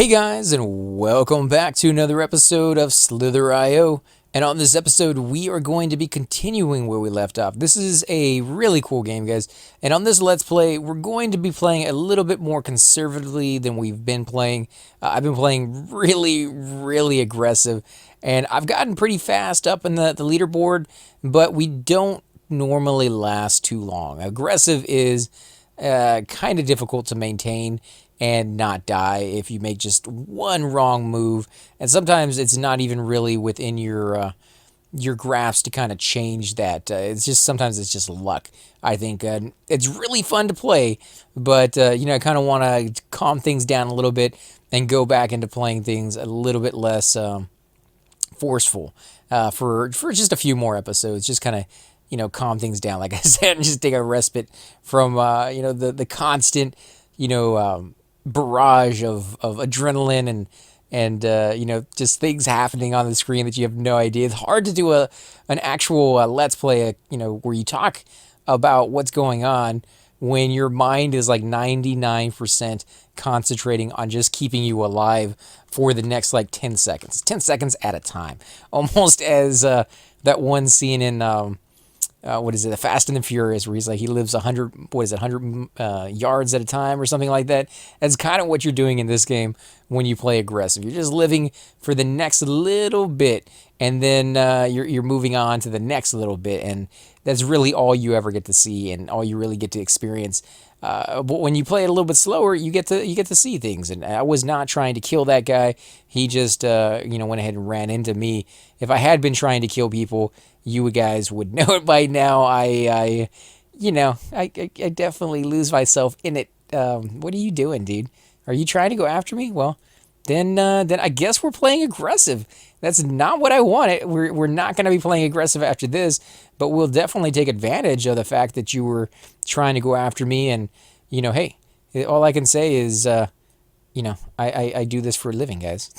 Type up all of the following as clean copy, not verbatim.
Hey guys, and welcome back to another episode of Slither.io. And on this episode, we are going to be continuing where we left off. This is a really cool game, guys. And on this Let's Play, we're going to be playing a little bit more conservatively than we've been playing. I've been playing really aggressive. And I've gotten pretty fast up in the leaderboard, but we don't normally last too long. Aggressive is kind of difficult to maintain and not die if you make just one wrong move. And sometimes it's not even really within your graphs to kind of change that. It's just sometimes it's just luck. I think it's really fun to play, but I kind of want to calm things down a little bit and go back into playing things a little bit less forceful for just a few more episodes. Just kind of calm things down, like I said, and just take a respite from the constant barrage of adrenaline and just things happening on the screen that you have no idea. It's hard to do an actual let's play where you talk about what's going on when your mind is like 99% concentrating on just keeping you alive for the next like 10 seconds at a time, almost as that one scene in what is it, the Fast and the Furious, where he's like, he lives 100 yards at a time or something like that. That's kind of what you're doing in this game when you play aggressive. You're just living for the next little bit, and then you're moving on to the next little bit, and that's really all you ever get to see and all you really get to experience. But when you play it a little bit slower, you get to see things. And I was not trying to kill that guy. He just went ahead and ran into me. If I had been trying to kill people, you guys would know it by now. I definitely lose myself in it. What are you doing, dude? Are you trying to go after me? Well, then I guess we're playing aggressive. That's not what I wanted. We're not going to be playing aggressive after this, but we'll definitely take advantage of the fact that you were trying to go after me. And hey, all I can say is, I do this for a living, guys.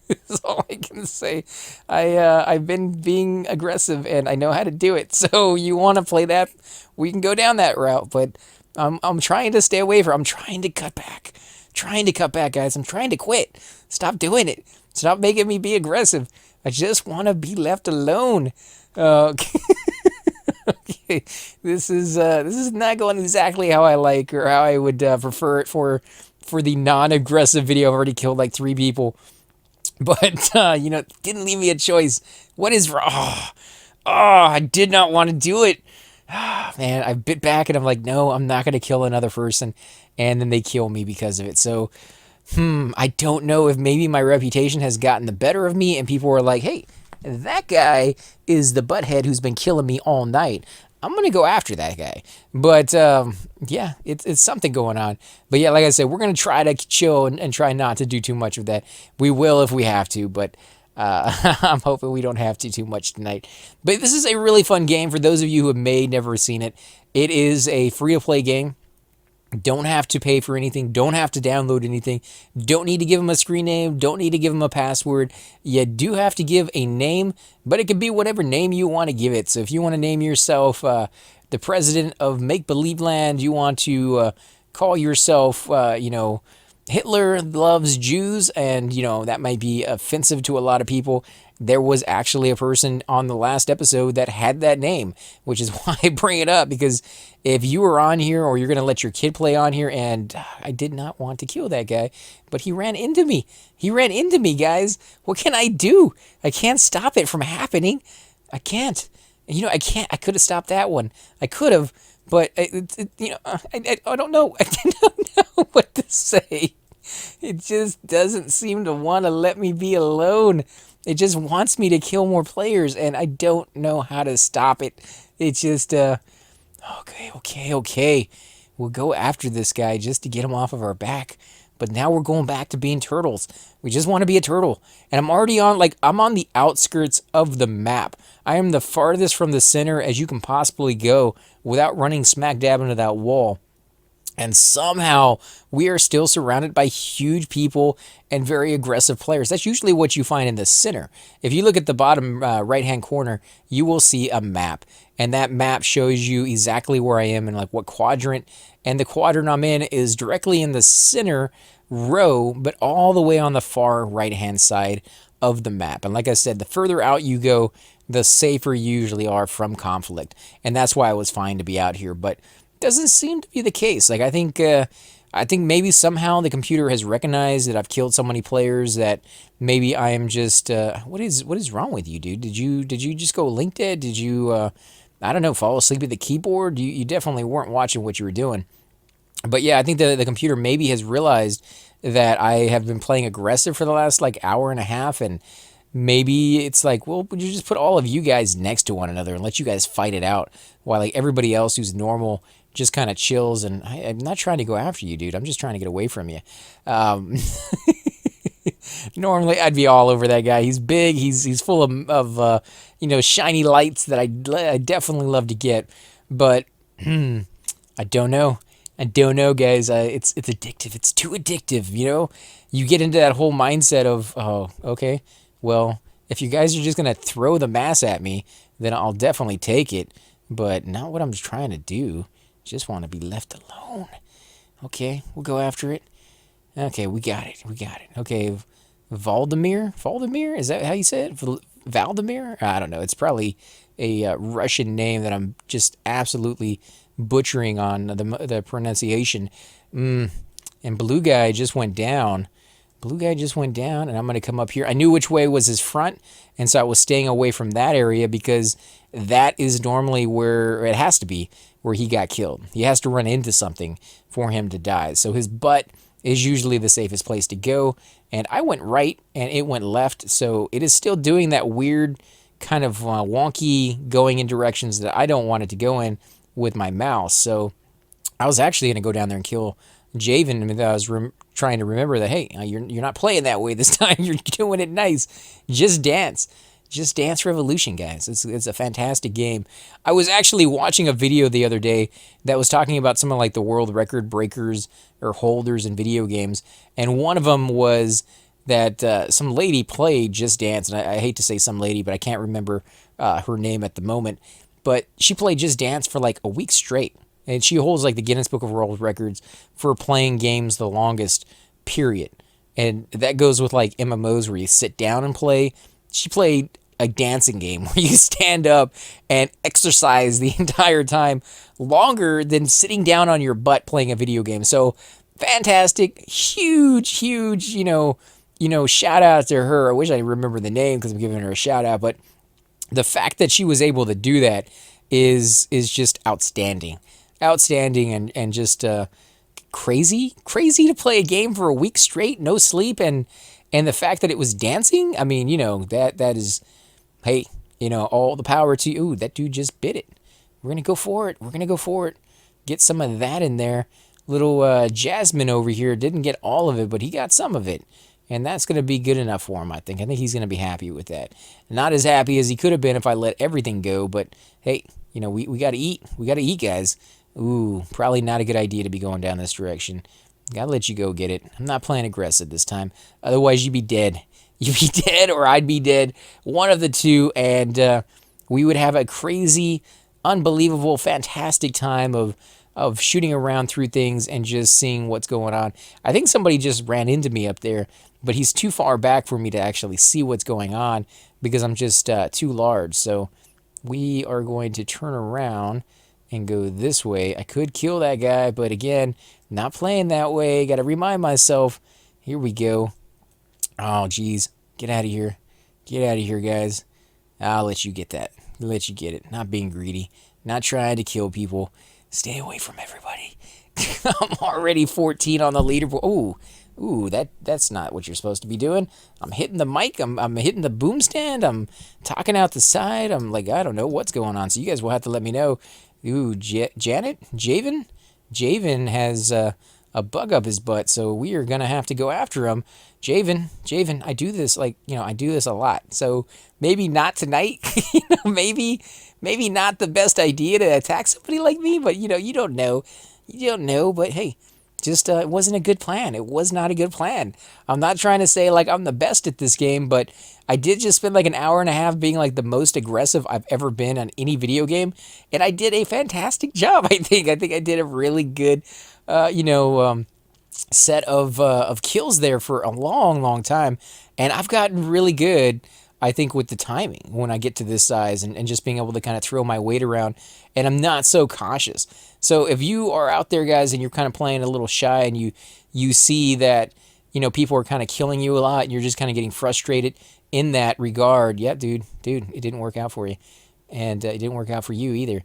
That's all I can say. I've been being aggressive and I know how to do it. So you want to play that? We can go down that route, but I'm trying to stay away from. I'm trying to cut back. Guys. I'm trying to quit. Stop doing it. Stop making me be aggressive. I just want to be left alone. Okay. Okay. This is not going exactly how I like or how I would prefer it for the non-aggressive video. I've already killed like 3 people. But, didn't leave me a choice. What is wrong? Oh, I did not want to do it. Man, I bit back and I'm like, no, I'm not going to kill another person. And then they kill me because of it. So, I don't know if maybe my reputation has gotten the better of me and people were like, hey, that guy is the butthead who's been killing me all night. I'm going to go after that guy. But, yeah, it's something going on. But, yeah, like I said, we're going to try to chill and try not to do too much of that. We will if we have to, but I'm hoping we don't have to too much tonight. But this is a really fun game for those of you who have never seen it. It is a free-to-play game. Don't have to pay for anything. Don't have to download anything. Don't need to give them a screen name. Don't need to give them a password. You do have to give a name, but it could be whatever name you want to give it. So if you want to name yourself the president of Make Believe Land, you want to call yourself, Hitler loves Jews, and, that might be offensive to a lot of people. There was actually a person on the last episode that had that name, which is why I bring it up, because if you were on here or you're going to let your kid play on here, and I did not want to kill that guy, but he ran into me. Guys. What can I do? I can't stop it from happening. I can't. I can't. I could have stopped that one. I could have, but, I don't know. I don't know what to say. It just doesn't seem to want to let me be alone. It just wants me to kill more players, and I don't know how to stop it. It's just, okay. We'll go after this guy just to get him off of our back. But now we're going back to being turtles. We just want to be a turtle. And I'm already I'm on the outskirts of the map. I am the farthest from the center as you can possibly go without running smack dab into that wall. And somehow we are still surrounded by huge people and very aggressive players. That's usually what you find in the center. If you look at the bottom right-hand corner, you will see a map. And that map shows you exactly where I am and like what quadrant. And the quadrant I'm in is directly in the center row, but all the way on the far right-hand side of the map. And like I said, the further out you go, the safer you usually are from conflict. And that's why it was fine to be out here, but doesn't seem to be the case. Like I think maybe somehow the computer has recognized that I've killed so many players that maybe I am just what is wrong with you, dude? Did you just go link dead? Did you I don't know, fall asleep at the keyboard? You definitely weren't watching what you were doing. But yeah, I think the computer maybe has realized that I have been playing aggressive for the last like hour and a half, and maybe it's like, well, would you just put all of you guys next to one another and let you guys fight it out while like everybody else who's normal just kind of chills? And I'm not trying to go after you, dude. I'm just trying to get away from you. Um, Normally, I'd be all over that guy. He's big. He's full of shiny lights that I definitely love to get, but I don't know. I don't know, guys. It's addictive. It's too addictive. You get into that whole mindset of, oh, okay, well, if you guys are just gonna throw the mass at me, then I'll definitely take it. But not what I'm trying to do. Just want to be left alone. Okay, we'll go after it. Okay, we got it. We got it. Okay, Valdemir? Is that how you say it? Valdemir? I don't know. It's probably a Russian name that I'm just absolutely butchering on the pronunciation. And Blue Guy just went down. Blue Guy just went down, and I'm going to come up here. I knew which way was his front, and so I was staying away from that area because that is normally where it has to be, where he got killed. He has to run into something for him to die. So his butt is usually the safest place to go. And I went right, and it went left. So it is still doing that weird kind of wonky going in directions that I don't want it to go in with my mouse. So I was actually going to go down there and kill Javen. I mean, I was trying to remember that, hey, you're not playing that way this time. You're doing it nice. Just dance. Just Dance Revolution, guys. It's a fantastic game. I was actually watching a video the other day that was talking about some of like the world record breakers or holders in video games, and one of them was that some lady played Just Dance, and I hate to say some lady, but I can't remember her name at the moment, but she played Just Dance for like a week straight, and she holds like the Guinness Book of World Records for playing games the longest, period. And that goes with like MMOs where you sit down and play. She played a dancing game where you stand up and exercise the entire time, longer than sitting down on your butt playing a video game. So fantastic, huge, shout out to her. I wish I remember the name because I'm giving her a shout out, but the fact that she was able to do that is just outstanding, and just crazy to play a game for a week straight, no sleep, and the fact that it was dancing. I mean, that is, hey, all the power to you. Ooh, that dude just bit it. We're gonna go for it. Get some of that in there. Little Jasmine over here didn't get all of it, but he got some of it. And that's going to be good enough for him, I think. I think he's going to be happy with that. Not as happy as he could have been if I let everything go, but hey, we got to eat. We got to eat, guys. Ooh, probably not a good idea to be going down this direction. Gotta let you go get it. I'm not playing aggressive this time. Otherwise, you'd be dead. You'd be dead or I'd be dead. One of the two, and we would have a crazy, unbelievable, fantastic time of shooting around through things and just seeing what's going on. I think somebody just ran into me up there, but he's too far back for me to actually see what's going on because I'm just too large. So we are going to turn around and go this way. I could kill that guy, but again, not playing that way. Got to remind myself. Here we go. Oh, geez. Get out of here. Get out of here, guys. I'll let you get that. I'll let you get it. Not being greedy. Not trying to kill people. Stay away from everybody. I'm already 14 on the leaderboard. Ooh, that's not what you're supposed to be doing. I'm hitting the mic. I'm hitting the boom stand. I'm talking out the side. I'm like, I don't know what's going on. So you guys will have to let me know. Ooh, Javen has a bug up his butt, so we are gonna have to go after him. Javen, I do this I do this a lot. So maybe not tonight. Maybe not the best idea to attack somebody like me, but you don't know. You don't know, but hey, just it wasn't a good plan. It was not a good plan. I'm not trying to say like I'm the best at this game, but I did just spend like an hour and a half being like the most aggressive I've ever been on any video game, and I did a fantastic job. I think I did a really good set of kills there for a long, long time, and I've gotten really good. I think with the timing when I get to this size and just being able to kind of throw my weight around, and I'm not so cautious. So if you are out there, guys, and you're kind of playing a little shy, and you see that people are kind of killing you a lot, and you're just kind of getting frustrated in that regard, yeah, dude, it didn't work out for you, and it didn't work out for you either.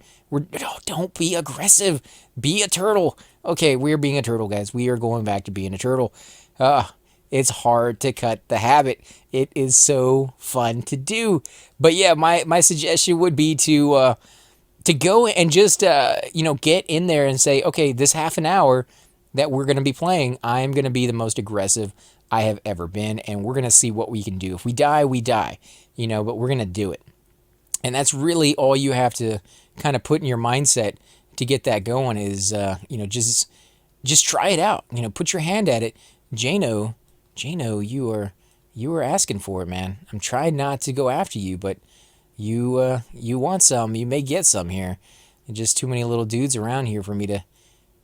Don't be aggressive. Be a turtle. Okay, we're being a turtle, guys. We are going back to being a turtle. It's hard to cut the habit. It is so fun to do. But yeah, my suggestion would be to go and just get in there and say, okay, this half an hour that we're going to be playing, I'm going to be the most aggressive I have ever been, and we're going to see what we can do. If we die, we die, but we're going to do it. And that's really all you have to kind of put in your mindset to get that going is, just try it out. Put your hand at it. Jano, you are asking for it, man. I'm trying not to go after you, but you want some. You may get some here. And just too many little dudes around here for me to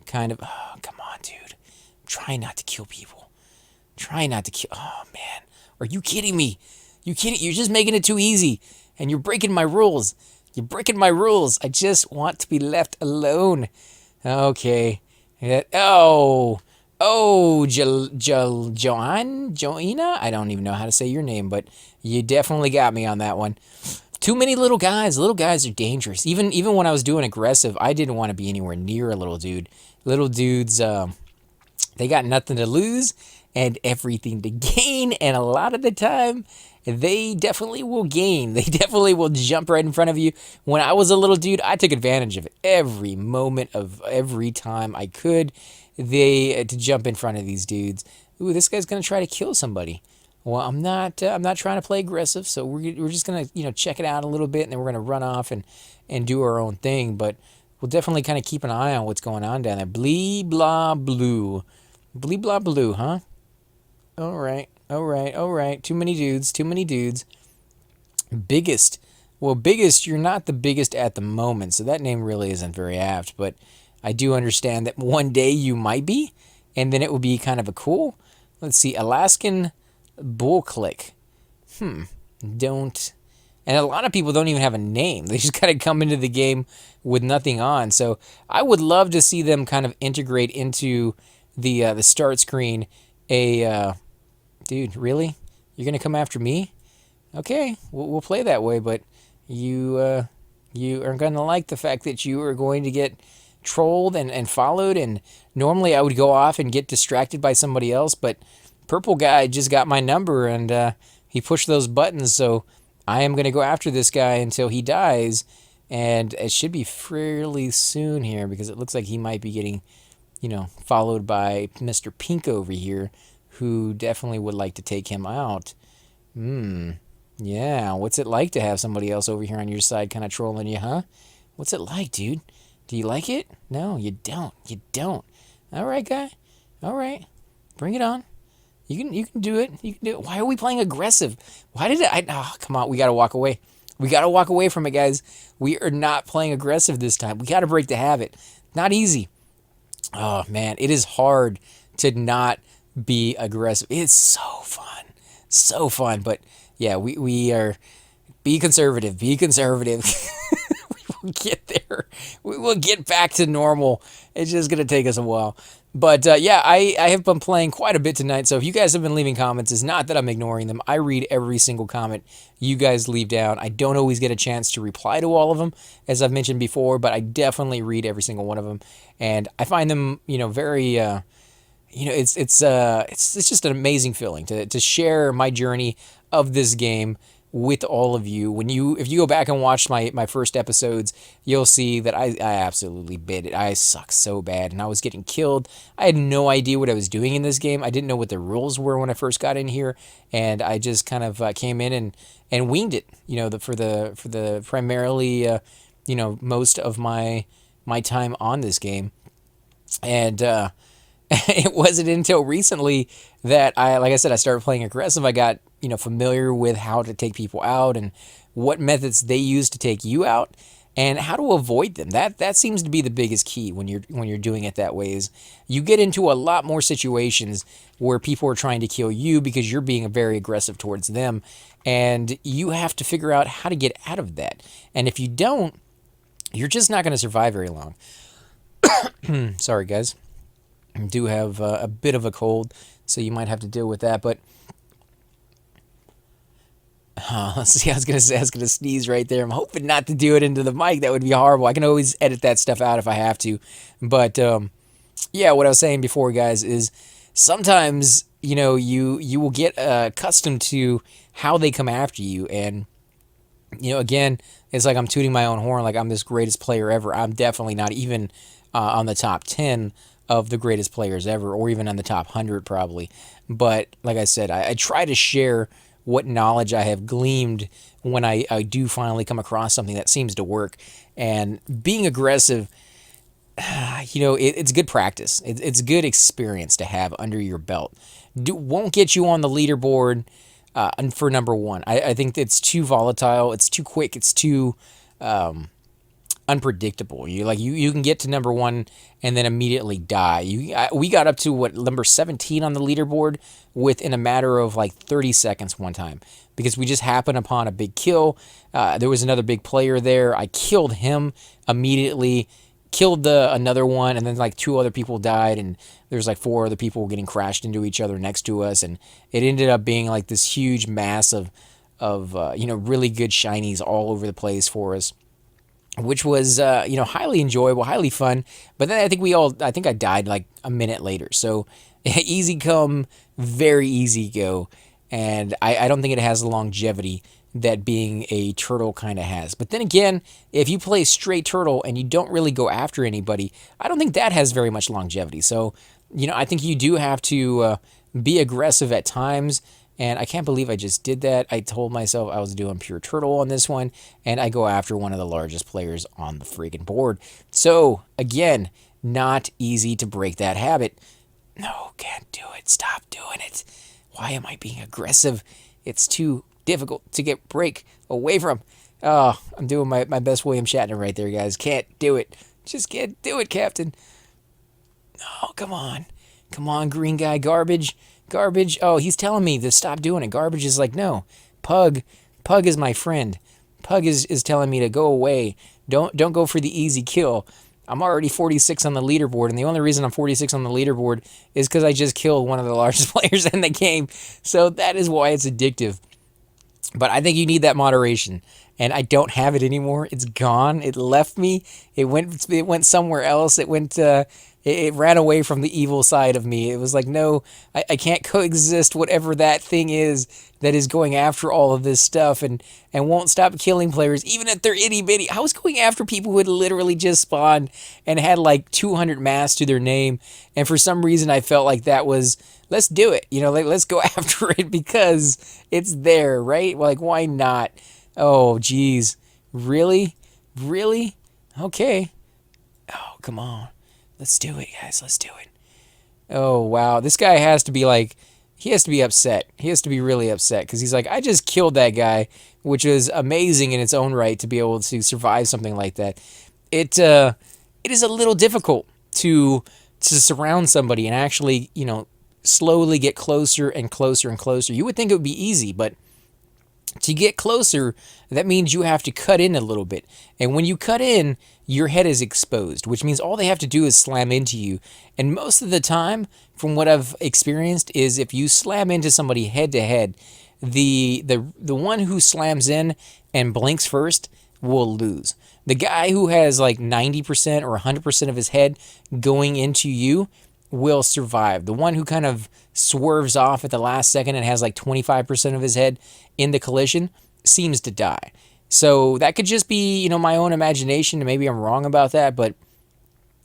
kind of, oh, come on, dude. Try not to kill people. Try not to kill. Oh, man. Are you kidding me? You're just making it too easy. And you're breaking my rules. You're breaking my rules. I just want to be left alone. Okay. Oh, Joanna? I don't even know how to say your name, but you definitely got me on that one. Too many little guys. Little guys are dangerous. Even when I was doing aggressive, I didn't want to be anywhere near a little dude. Little dudes, they got nothing to lose and everything to gain, and a lot of the time, they definitely will gain. They definitely will jump right in front of you. When I was a little dude, I took advantage of it every moment of every time I could. To jump in front of these dudes. Ooh, this guy's gonna try to kill somebody. Well, I'm not trying to play aggressive, so we're just gonna check it out a little bit, and then we're gonna run off and do our own thing. But we'll definitely kind of keep an eye on what's going on down there. Blee blah blue, blee blah blue, huh? All right. Too many dudes. Biggest. Well, biggest. You're not the biggest at the moment, so that name really isn't very apt. But I do understand that one day you might be, and then it will be kind of a cool. Let's see, Alaskan Bull Click. Don't. And a lot of people don't even have a name. They just kind of come into the game with nothing on. So I would love to see them kind of integrate into the start screen. Dude, really? You're gonna come after me? Okay, we'll play that way. But you aren't gonna like the fact that you are going to get trolled and followed, and normally I would go off and get distracted by somebody else, but purple guy just got my number, and he pushed those buttons, so I am going to go after this guy until he dies, and it should be fairly soon here, because it looks like he might be getting followed by Mr. Pink over here, who definitely would like to take him out. Yeah, what's it like to have somebody else over here on your side kind of trolling you, huh? What's it like, dude? Do you like it? No, you don't. You don't. All right, guy. All right. Bring it on. You can do it. You can do it. Why are we playing aggressive? Why did come on. We got to walk away. We got to walk away from it, guys. We are not playing aggressive this time. We got to break the habit. Not easy. Oh, man. It is hard to not be aggressive. It's so fun. So fun. But, yeah, we are... Be conservative. Be conservative. Get there. We will get back to normal. It's just going to take us a while. But yeah, I have been playing quite a bit tonight. So if you guys have been leaving comments, it's not that I'm ignoring them. I read every single comment you guys leave down. I don't always get a chance to reply to all of them, as I've mentioned before, but I definitely read every single one of them. And I find them, very, it's just an amazing feeling to share my journey of this game with all of you. If you go back and watch my first episodes, you'll see that I absolutely bit it. I suck so bad, and I was getting killed. I had no idea what I was doing in this game. I didn't know what the rules were when I first got in here, and I just kind of came in and winged it. For the primarily most of my time on this game, and it wasn't until recently that like I said, I started playing aggressive. I got familiar with how to take people out and what methods they use to take you out. and how to avoid them. That seems to be the biggest key when you're doing it that way. Is you get into a lot more situations where people are trying to kill you because you're being very aggressive towards them, and you have to figure out how to get out of that. And if you don't, you're just not going to survive very long. Sorry, guys. I do have a bit of a cold, so you might have to deal with that. But let's see. I was gonna sneeze right there. I'm hoping not to do it into the mic. That would be horrible. I can always edit that stuff out if I have to. But yeah, what I was saying before, guys, is sometimes you will get accustomed to how they come after you, and again, it's like I'm tooting my own horn, like I'm this greatest player ever. I'm definitely not even on the top 10 of the greatest players ever, or even on the top 100 probably. But like I said, I try to share what knowledge I have gleaned when I do finally come across something that seems to work. And being aggressive, it's good practice. It's good experience to have under your belt. Won't get you on the leaderboard for number one. I think it's too volatile. It's too quick. It's too unpredictable. You can get to number one and then immediately die. We got up to number 17 on the leaderboard within a matter of like 30 seconds one time because we just happened upon a big kill. There was another big player there. I killed him immediately. Killed another one, and then like two other people died, and there's like four other people getting crashed into each other next to us, and it ended up being like this huge mass of really good shinies all over the place for us, which was highly enjoyable, highly fun. But then I think I died like a minute later. So easy come, very easy go, and I don't think it has the longevity that being a turtle kind of has. But then again, if you play straight turtle and you don't really go after anybody, I don't think that has very much longevity. So, I think you do have to be aggressive at times. And I can't believe I just did that. I told myself I was doing pure turtle on this one, and I go after one of the largest players on the friggin' board. So, again, not easy to break that habit. No, can't do it. Stop doing it. Why am I being aggressive? It's too difficult to get break away from. Oh, I'm doing my best William Shatner right there, guys. Can't do it. Just can't do it, Captain. Oh, come on, green guy. Garbage. Oh, he's telling me to stop doing it. Garbage is like, no. Pug is my friend. Pug is telling me to go away. Don't go for the easy kill. I'm already 46 on the leaderboard, and the only reason I'm 46 on the leaderboard is because I just killed one of the largest players in the game. So that is why it's addictive. But I think you need that moderation, and I don't have it anymore. It's gone. It left me. It went somewhere else. It ran away from the evil side of me. It was like, no, I can't coexist whatever that thing is that is going after all of this stuff and won't stop killing players, even if they're itty bitty. I was going after people who had literally just spawned and had like 200 mass to their name, and for some reason I felt like that was, let's do it. Let's go after it because it's there, right? Like, why not? Oh, geez. Really? Okay. Oh, come on. Let's do it, guys. Let's do it. Oh, wow. This guy has to be he has to be upset. He has to be really upset because he's like, I just killed that guy, which is amazing in its own right to be able to survive something like that. It is a little difficult to surround somebody and actually, slowly get closer and closer and closer. You would think it would be easy, but to get closer, that means you have to cut in a little bit. And when you cut in, your head is exposed, which means all they have to do is slam into you. And most of the time, from what I've experienced, is if you slam into somebody head to head, the one who slams in and blinks first will lose. The guy who has like 90% or 100% of his head going into you will survive. The one who kind of swerves off at the last second and has like 25% of his head in the collision seems to die. So that could just be, my own imagination, and maybe I'm wrong about that, but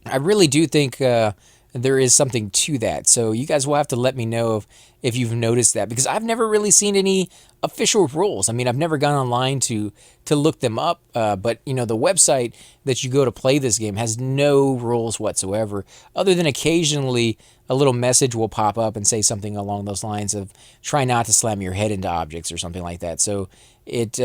I really do think there is something to that. So you guys will have to let me know if you've noticed that, because I've never really seen any official rules. I mean, I've never gone online to look them up, but the website that you go to play this game has no rules whatsoever, other than occasionally a little message will pop up and say something along those lines of try not to slam your head into objects or something like that. So it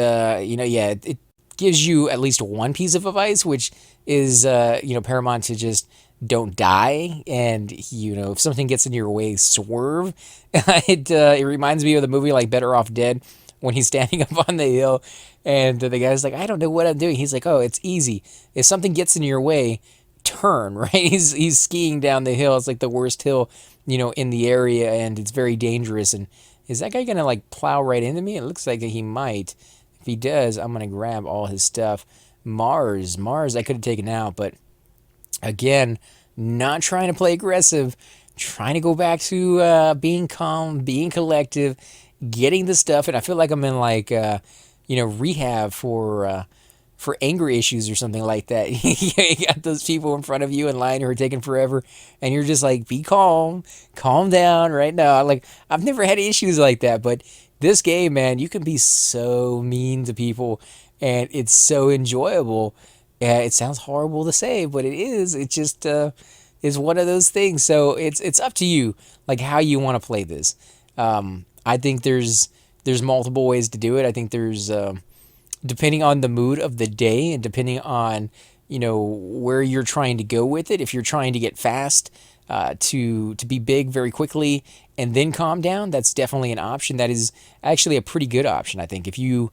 gives you at least one piece of advice, which is paramount to just don't die, and if something gets in your way, swerve. It reminds me of the movie like Better Off Dead, when he's standing up on the hill and the guy's like, I don't know what I'm doing. He's like, oh, it's easy. If something gets in your way, turn, right? He's skiing down the hill. It's like the worst hill, in the area, and it's very dangerous. And is that guy gonna like plow right into me? It looks like he might. If he does, I'm gonna grab all his stuff. Mars, I could have taken out, but again, not trying to play aggressive, trying to go back to being calm, being collective, getting the stuff. And I feel like I'm in like rehab for anger issues or something like that. You got those people in front of you in line who are taking forever, and you're just like, be calm, calm down right now. Like, I've never had issues like that, but this game, man, you can be so mean to people, and it's so enjoyable. Yeah, it sounds horrible to say, but it is. It just is one of those things. So it's up to you, like how you want to play this. I think there's multiple ways to do it. I think there's depending on the mood of the day and depending on where you're trying to go with it. If you're trying to get fast, to be big very quickly and then calm down, that's definitely an option. That is actually a pretty good option, I think. If you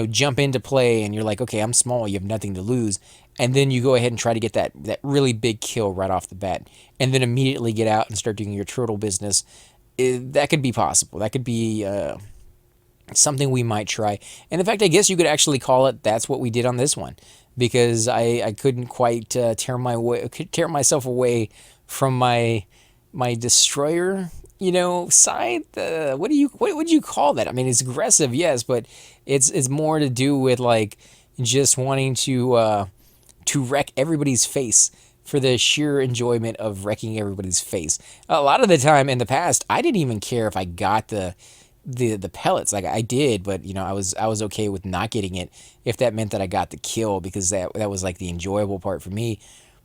jump into play and you're like, okay, I'm small, you have nothing to lose, and then you go ahead and try to get that really big kill right off the bat, and then immediately get out and start doing your turtle business, that could be possible. That could be something we might try. And in fact, I guess you could actually call it that's what we did on this one, because I couldn't quite tear myself away from my destroyer side. What would you call that? I mean, it's aggressive, yes, but it's more to do with like just wanting to wreck everybody's face for the sheer enjoyment of wrecking everybody's face. A lot of the time in the past, I didn't even care if I got the pellets. Like, I did, but I was okay with not getting it if that meant that I got the kill, because that was like the enjoyable part for me.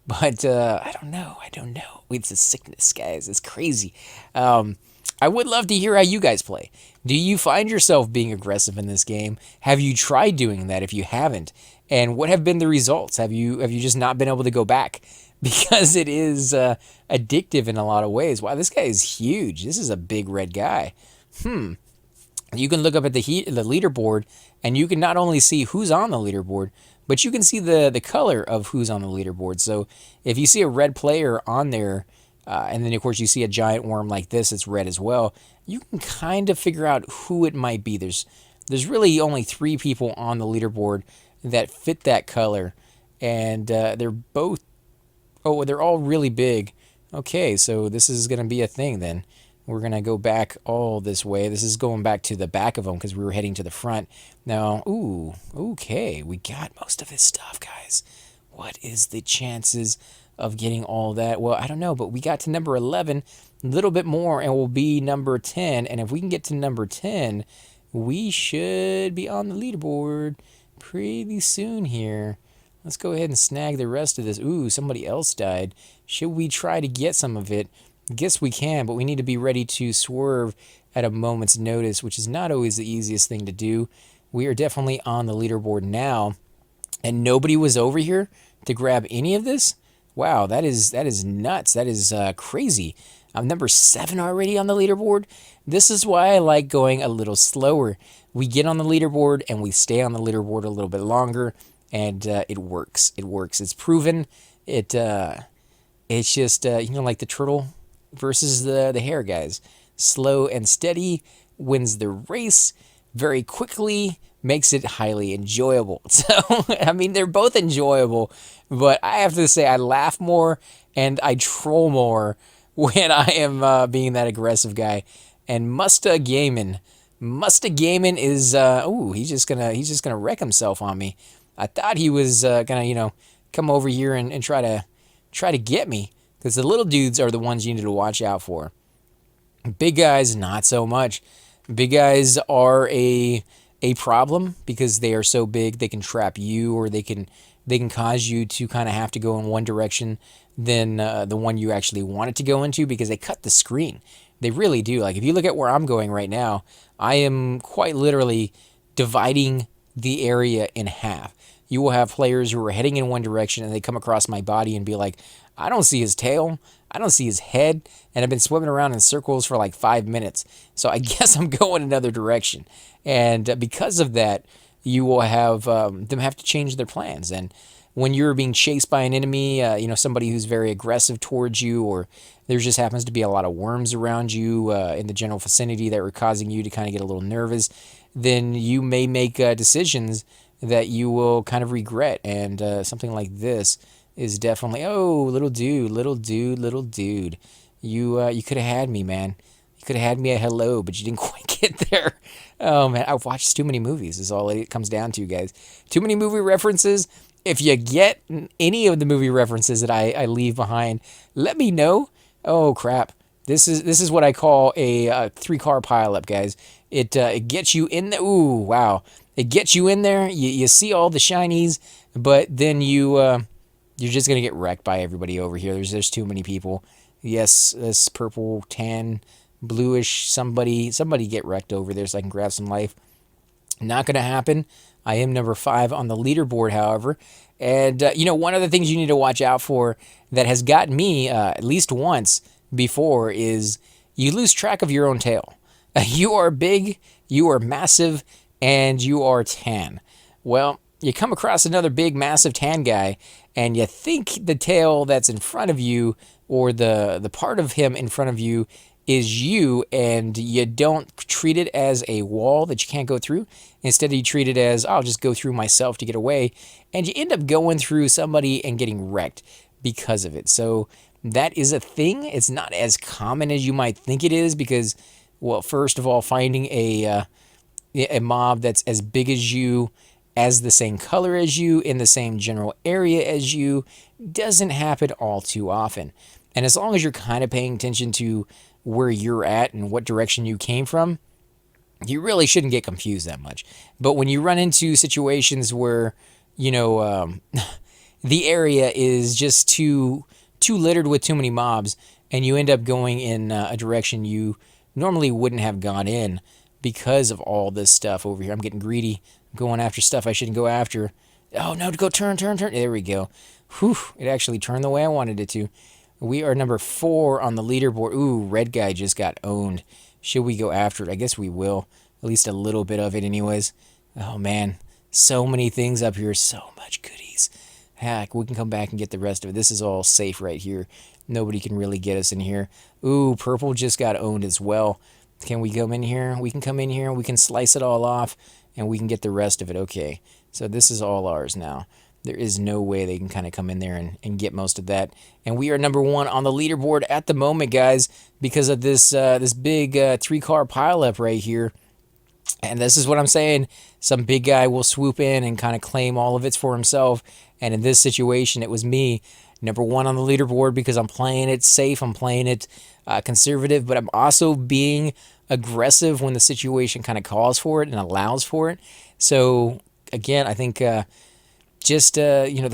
But I don't know. It's a sickness, guys. It's crazy. I would love to hear how you guys play. Do you find yourself being aggressive in this game? Have you tried doing that if you haven't? And what have been the results? Have you just not been able to go back? Because it is addictive in a lot of ways. Wow, this guy is huge. This is a big red guy. You can look up at the leaderboard, and you can not only see who's on the leaderboard, but you can see the color of who's on the leaderboard. So if you see a red player on there, and then of course you see a giant worm like this, it's red as well, you can kind of figure out who it might be. There's really only 3 people on the leaderboard that fit that color, and they're all really big. Okay, so this is going to be a thing then. We're going to go back all this way. This is going back to the back of them because we were heading to the front. Now, ooh, okay, we got most of his stuff, guys. What is the chances of getting all that? Well, I don't know, but we got to number 11, a little bit more, and we'll be number 10. And if we can get to number 10, we should be on the leaderboard pretty soon here. Let's go ahead and snag the rest of this. Ooh, somebody else died. Should we try to get some of it? Guess we can, but we need to be ready to swerve at a moment's notice, which is not always the easiest thing to do. We are definitely on the leaderboard now, and nobody was over here to grab any of this. Wow, that is nuts. That is crazy. I'm number 7 already on the leaderboard. This is why I like going a little slower. We get on the leaderboard and we stay on the leaderboard a little bit longer, and it works. It works. It's proven. It's just like the turtle versus the hare, guys. Slow and steady wins the race very quickly, makes it highly enjoyable. So, I mean, they're both enjoyable, but I have to say I laugh more and I troll more when I am being that aggressive guy. And Musta Gaiman is he's just gonna wreck himself on me. I thought he was gonna come over here and try to get me, because the little dudes are the ones you need to watch out for. Big guys, not so much. Big guys are a problem because they are so big. They can trap you, or they can cause you to kind of have to go in one direction than the one you actually want it to go into, because they cut the screen. They really do. Like, if you look at where I'm going right now, I am quite literally dividing the area in half. You will have players who are heading in one direction and they come across my body and be like, I don't see his tail. I don't see his head. And I've been swimming around in circles for like 5 minutes. So I guess I'm going another direction. And because of that, you will have them have to change their plans. And when you're being chased by an enemy, somebody who's very aggressive towards you, or there just happens to be a lot of worms around you in the general vicinity that are causing you to kind of get a little nervous, then you may make decisions that you will kind of regret. And something like this is definitely, oh, little dude, little dude, little dude. You could have had me, man. You could have had me at hello, but you didn't quite get there. Oh, man, I've watched too many movies is all it comes down to, guys. Too many movie references. If you get any of the movie references that I leave behind, let me know. Oh, crap. This is what I call a 3-car pileup, guys. It gets you in there. Ooh, wow. It gets you in there. You see all the shinies, but then you're just going to get wrecked by everybody over here. There's too many people. Yes, this purple, tan, bluish, somebody get wrecked over there so I can grab some life. Not going to happen. I am number 5 on the leaderboard, however. And, one of the things you need to watch out for that has gotten me at least once before is you lose track of your own tail. You are big, you are massive, and you are tan. Well, you come across another big, massive tan guy, and you think the tail that's in front of you, or the part of him in front of you, is you, and you don't treat it as a wall that you can't go through. Instead, you treat it as, I'll just go through myself to get away, and you end up going through somebody and getting wrecked because of it. So that is a thing. It's not as common as you might think it is because, well, first of all, finding a mob that's as big as you, as the same color as you, in the same general area as you, doesn't happen all too often. And as long as you're kind of paying attention to where you're at and what direction you came from, you really shouldn't get confused that much. But when you run into situations where, the area is just too littered with too many mobs, and you end up going in a direction you normally wouldn't have gone in because of all this stuff over here. I'm getting greedy, going after stuff I shouldn't go after. Oh, no, go turn. There we go. Whew, it actually turned the way I wanted it to. We are number 4 on the leaderboard. Ooh, red guy just got owned. Should we go after it? I guess we will. At least a little bit of it anyways. Oh, man. So many things up here. So much goodies. Heck, we can come back and get the rest of it. This is all safe right here. Nobody can really get us in here. Ooh, purple just got owned as well. Can we come in here? We can come in here. We can slice it all off, and we can get the rest of it. Okay, so this is all ours now. There is no way they can kind of come in there and get most of that. And we are number 1 on the leaderboard at the moment, guys, because of this big 3-car pileup right here. And this is what I'm saying. Some big guy will swoop in and kind of claim all of it for himself. And in this situation, it was me, number 1 on the leaderboard, because I'm playing it safe. I'm playing it conservative, but I'm also being aggressive when the situation kind of calls for it and allows for it. So, again, I think the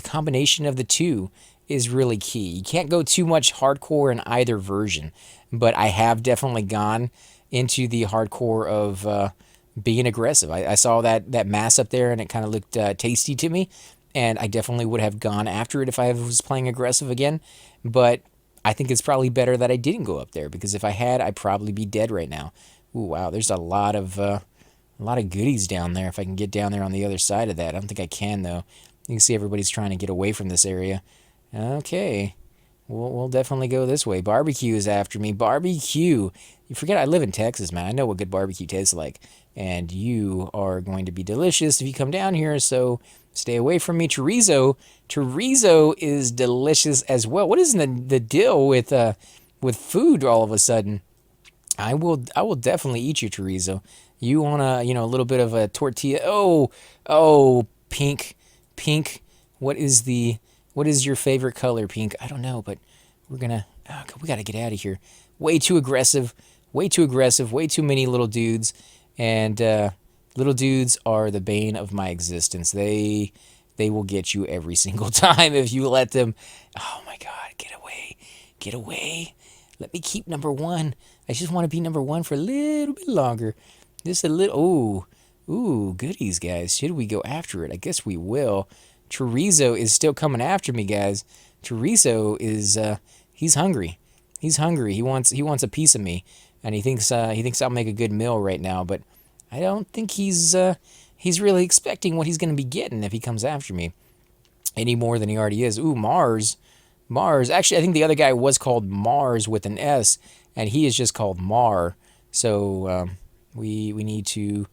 combination of the two is really key. You can't go too much hardcore in either version, but I have definitely gone into the hardcore of being aggressive. I saw that mass up there and it kind of looked tasty to me, and I definitely would have gone after it if I was playing aggressive again, but I think it's probably better that I didn't go up there, because if I had, I'd probably be dead right now. Ooh, wow, there's a lot of goodies down there. If I can get down there on the other side of that. I don't think I can, though. You can see everybody's trying to get away from this area. Okay. We'll definitely go this way. Barbecue is after me. Barbecue. You forget I live in Texas, man. I know what good barbecue tastes like. And you are going to be delicious if you come down here, so stay away from me. Chorizo. Chorizo is delicious as well. What is the deal with food all of a sudden? I will definitely eat your chorizo. You want a little bit of a tortilla. Oh, pink. What is your favorite color, pink? I don't know, but we got to get out of here. Way too aggressive, way too many little dudes, and little dudes are the bane of my existence. They will get you every single time if you let them. Oh my God, get away. Let me keep number 1. I just want to be number 1 for a little bit longer. Just a little. Ooh, goodies, guys. Should we go after it? I guess we will. Chorizo is still coming after me, guys. Chorizo is he's hungry. He's hungry. He wants a piece of me, and he thinks I'll make a good meal right now. But I don't think he's really expecting what he's going to be getting if he comes after me any more than he already is. Ooh, Mars. Mars. Actually, I think the other guy was called Mars with an S, and he is just called Mar. So we need to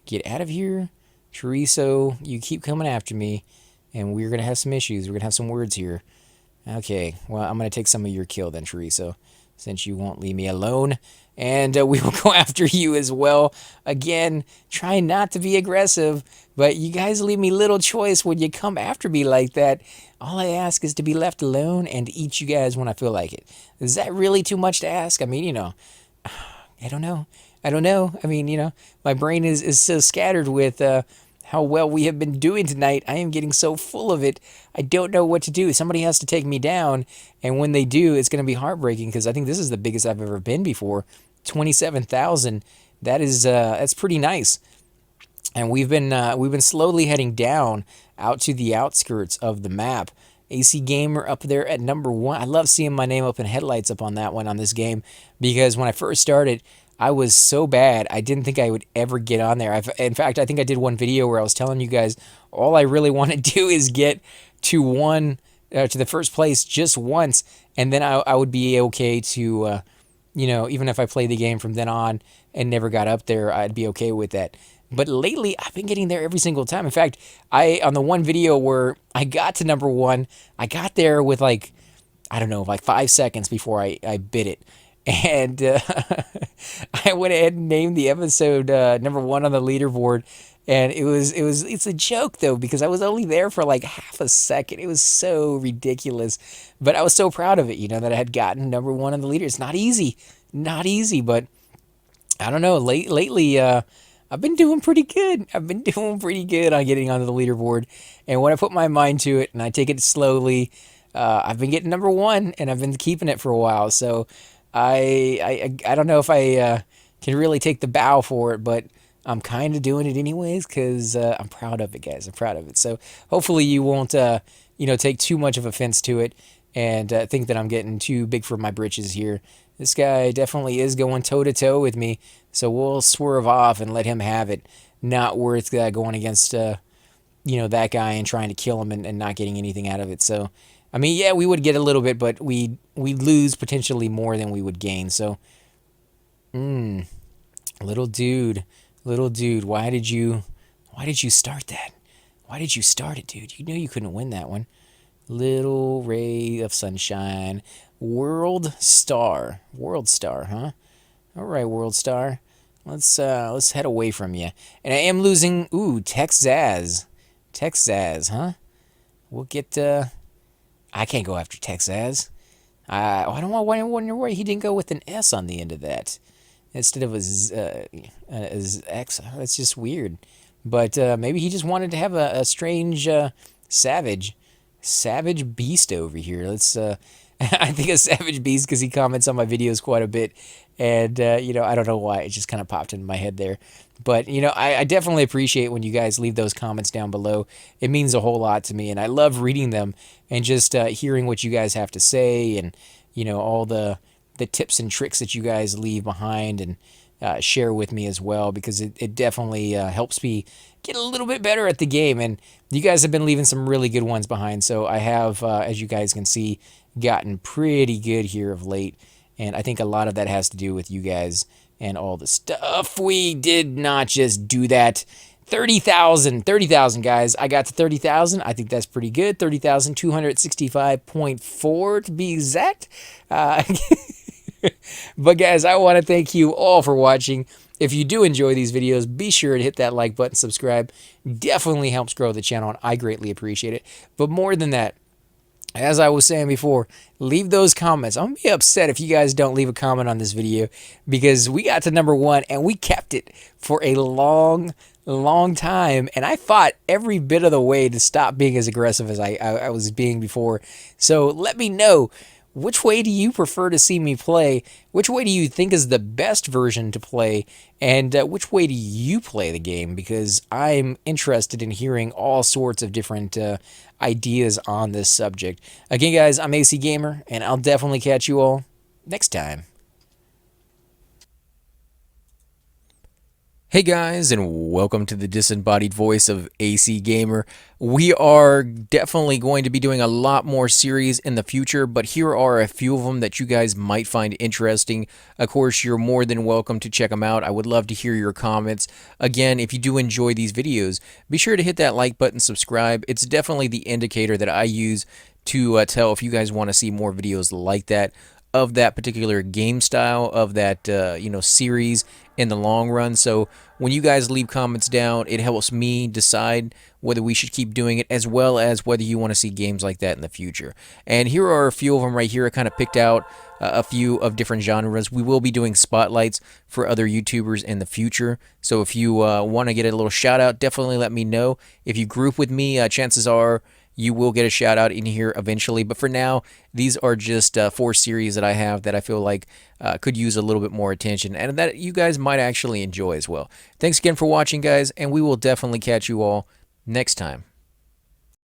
get out of here. Chorizo, you keep coming after me, and we're going to have some issues. We're going to have some words here. Okay, well, I'm going to take some of your kill then, Chorizo, since you won't leave me alone. And we will go after you as well. Again, trying not to be aggressive, but you guys leave me little choice when you come after me like that. All I ask is to be left alone and eat you guys when I feel like it. Is that really too much to ask? I mean, I don't know. I don't know. I mean, my brain is so scattered with how well we have been doing tonight. I am getting so full of it. I don't know what to do. Somebody has to take me down, and when they do, it's going to be heartbreaking because I think this is the biggest I've ever been before. 27,000. That's pretty nice. And we've been slowly heading down out to the outskirts of the map. AC Gamer up there at number 1. I love seeing my name up in headlights up on that one on this game because when I first started, I was so bad. I didn't think I would ever get on there. In fact, I think I did one video where I was telling you guys all I really want to do is get to the first place just once, and then I would be okay to, even if I played the game from then on and never got up there, I'd be okay with that. But lately, I've been getting there every single time. In fact, on the one video where I got to number 1, I got there with like 5 seconds before I bit it. And I went ahead and named the episode number 1 on the leaderboard. And it's a joke though, because I was only there for like half a second. It was so ridiculous. But I was so proud of it, that I had gotten number 1 on the leader. It's not easy. Not easy, but I don't know. Lately, I've been doing pretty good. I've been doing pretty good on getting onto the leaderboard. And when I put my mind to it and I take it slowly, I've been getting number 1 and I've been keeping it for a while. So I don't know if I can really take the bow for it, but I'm kind of doing it anyways because I'm proud of it, guys. I'm proud of it. So hopefully you won't, take too much of offense to it and think that I'm getting too big for my britches here. This guy definitely is going toe-to-toe with me, so we'll swerve off and let him have it. Not worth going against, that guy and trying to kill him and not getting anything out of it. So, I mean, yeah, we would get a little bit, but we'd lose potentially more than we would gain. So, little dude, why did you start that? Why did you start it, dude? You knew you couldn't win that one. Little ray of sunshine. World Star, huh? All right, World Star. Let's head away from you. And I am losing. Ooh, Texas, huh? We'll get. I can't go after Texas. I don't wonder why he didn't go with an S on the end of that instead of his X. That's just weird. But maybe he just wanted to have a strange savage beast over here. Let's. I think a savage beast because he comments on my videos quite a bit, and I don't know why it just kind of popped into my head there. But I definitely appreciate when you guys leave those comments down below. It means a whole lot to me, and I love reading them and just hearing what you guys have to say, and all the tips and tricks that you guys leave behind and share with me as well, because it definitely helps me get a little bit better at the game. And you guys have been leaving some really good ones behind, so I have, as you guys can see, gotten pretty good here of late, and I think a lot of that has to do with you guys and all the stuff. We did not just do that. 30,000 guys. I got to 30,000. I think that's pretty good. 30,265.4 to be exact. But guys, I want to thank you all for watching. If you do enjoy these videos, be sure to hit that like button, subscribe. Definitely helps grow the channel, and I greatly appreciate it. But more than that, as I was saying before, leave those comments. I'm going to be upset if you guys don't leave a comment on this video, because we got to number 1 and we kept it for a long time. And I fought every bit of the way to stop being as aggressive as I was being before. So let me know which way do you prefer to see me play? Which way do you think is the best version to play? And which way do you play the game? Because I'm interested in hearing all sorts of different ideas on this subject. Again, guys, I'm AC Gamer, and I'll definitely catch you all next time. Hey guys, and welcome to the disembodied voice of AC Gamer. We are definitely going to be doing a lot more series in the future, but here are a few of them that you guys might find interesting. Of course, you're more than welcome to check them out. I would love to hear your comments. Again, if you do enjoy these videos, be sure to hit that like button, subscribe. It's definitely the indicator that I use to tell if you guys want to see more videos like that, of that particular game style, of that series in the long run. So when you guys leave comments down, it helps me decide whether we should keep doing it, as well as whether you want to see games like that in the future. And here are a few of them right here. I kind of picked out a few of different genres. We will be doing spotlights for other YouTubers in the future. So if you want to get a little shout out, definitely let me know. If you group with me, chances are you will get a shout out in here eventually. But for now, these are just 4 series that I have that I feel like could use a little bit more attention and that you guys might actually enjoy as well. Thanks again for watching, guys, and we will definitely catch you all next time.